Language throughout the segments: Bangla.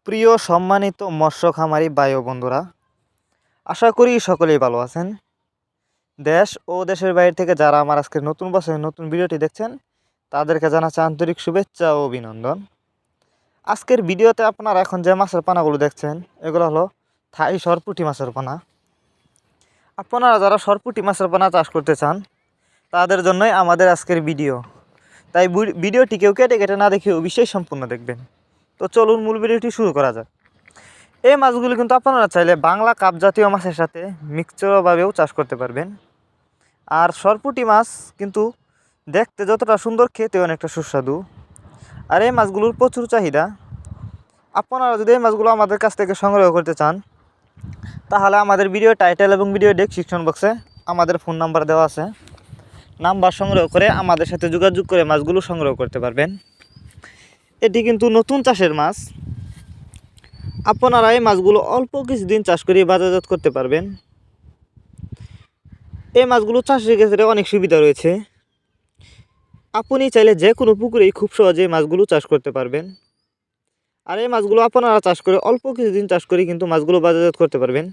সুপ্রিয় সম্মানিত মৎস্য খামারি ভাই ও বন্ধুরা, আশা করি সকলেই ভালো আছেন। দেশ ও দেশের বাইরে থেকে যারা আমার আজকের নতুন বছরের নতুন ভিডিওটি দেখছেন তাদেরকে জানাচ্ছি আন্তরিক শুভেচ্ছা ও অভিনন্দন। আজকের ভিডিওতে আপনারা এখন যে মাছের পানাগুলো দেখছেন এগুলো হলো থাই সরপুঁটি মাছের পানা। আপনারা যারা সরপুঁটি মাছের পানা চাষ করতে চান তাদের জন্যই আমাদের আজকের ভিডিও। তাই ভিডিওটি কেউ কেটে কেটে না দেখে অবশ্যই সম্পূর্ণ দেখবেন। তো চলুন মূল ভিডিওটি শুরু করা যাক। এই মাছগুলি কিন্তু আপনারা চাইলে বাংলা কাপ জাতীয় মাছের সাথে মিক্সচারভাবেও চাষ করতে পারবেন। আর সরপুঁটি মাছ কিন্তু দেখতে যতটা সুন্দর, খেতে অনেকটা সুস্বাদু। আর এই মাছগুলোর প্রচুর চাহিদা। আপনারা যদি এই মাছগুলো আমাদের কাছ থেকে সংগ্রহ করতে চান তাহলে আমাদের ভিডিও টাইটেল এবং ভিডিও ডেসক্রিপশন বক্সে আমাদের ফোন নাম্বার দেওয়া আছে। নাম্বার সংগ্রহ করে আমাদের সাথে যোগাযোগ করে মাছগুলো সংগ্রহ করতে পারবেন। এটি কিন্তু নতুন চাষের মাছ। আপনারা এই মাছগুলো অল্প কিছুদিন চাষ করে বাজারজাত করতে পারবেন। এই মাছগুলো চাষের ক্ষেত্রে অনেক সুবিধা রয়েছে। আপনি চাইলে যে কোনো পুকুরেই খুব সহজে মাছগুলো চাষ করতে পারবেন। আর এই মাছগুলো আপনারা চাষ করে অল্প কিছুদিন চাষ করে কিন্তু মাছগুলো বাজারজাত করতে পারবেন,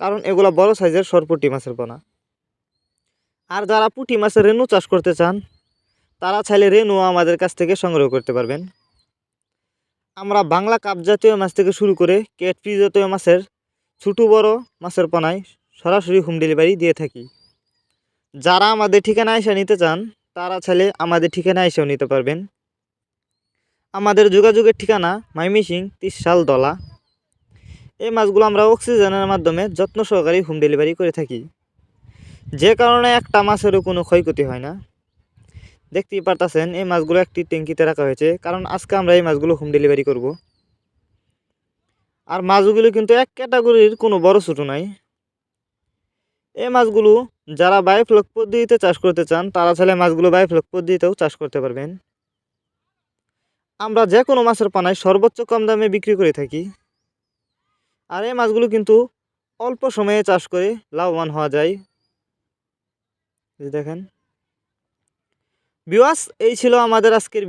কারণ এগুলো বড় সাইজের সরপুঁটি মাছের পোনা। আর যারা পুঁটি মাছের রেণু চাষ করতে চান তারা চাইলে রেণু আমাদের কাছ থেকে সংগ্রহ করতে পারবেন। আমরা বাংলা কাপ জাতীয় মাছ থেকে শুরু করে ক্যাটফিশ জাতীয় মাছের ছোটো বড় মাছের পোনায় সরাসরি হোম ডেলিভারি দিয়ে থাকি। যারা আমাদের ঠিকানায় এসে নিতে চান তারা চাইলে আমাদের ঠিকানায় এসেও নিতে পারবেন। আমাদের যোগাযোগের ঠিকানা ময়মনসিংহ 30 দলা। এই মাছগুলো আমরা অক্সিজেনের মাধ্যমে যত্ন সহকারে হোম ডেলিভারি করে থাকি, যে কারণে একটা মাছেরও কোনো ক্ষয়ক্ষতি হয় না। দেখতেই পারতেছেন এই মাছগুলো একটি ট্যাঙ্কিতে রাখা হয়েছে, কারণ আজকে আমরা এই মাছগুলো হোম ডেলিভারি করব। আর মাছগুলো কিন্তু এক ক্যাটাগরির, কোনো বড় ছোটো নাই। এই মাছগুলো যারা বায়োফ্লক পদ্ধতিতে চাষ করতে চান তারা চাইলে মাছগুলো বায়োফ্লক পদ্ধতিতেও চাষ করতে পারবেন। আমরা যে কোনো মাছের পানায় সর্বোচ্চ কম দামে বিক্রি করে থাকি। আর এই মাছগুলো কিন্তু অল্প সময়ে চাষ করে লাভবান হওয়া যায়। দেখেন ভিউয়ার্স, এই ছিল আমাদের আজকের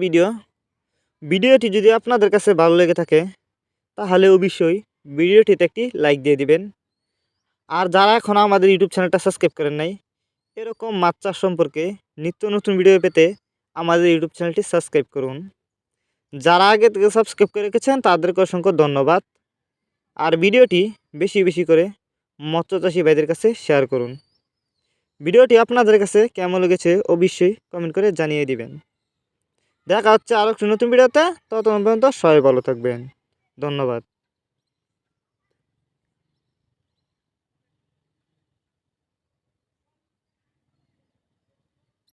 ভিডিওটি যদি আপনাদের কাছে ভালো লেগে থাকে তাহলে অবশ্যই ভিডিওটিতে একটি লাইক দিয়ে দিবেন। আর যারা এখন আমাদের ইউটিউব চ্যানেলটা সাবস্ক্রাইব করেন নাই, এরকম মাছ চাষ সম্পর্কে নিত্য নতুন ভিডিও পেতে আমাদের ইউটিউব চ্যানেলটি সাবস্ক্রাইব করুন। যারা আগে থেকে সাবস্ক্রাইব করে রেখেছেন তাদেরকে অসংখ্য ধন্যবাদ। আর ভিডিওটি বেশি বেশি করে মৎস্যচাষী ভাইদের কাছে শেয়ার করুন। ভিডিওটি আপনাদের কাছে কেমন লেগেছে অবশ্যই কমেন্ট করে জানিয়ে দিবেন। দেখা হচ্ছে আরও একটি নতুন ভিডিওতে। ততক্ষণ পর্যন্ত সবাই ভালো থাকবেন। ধন্যবাদ।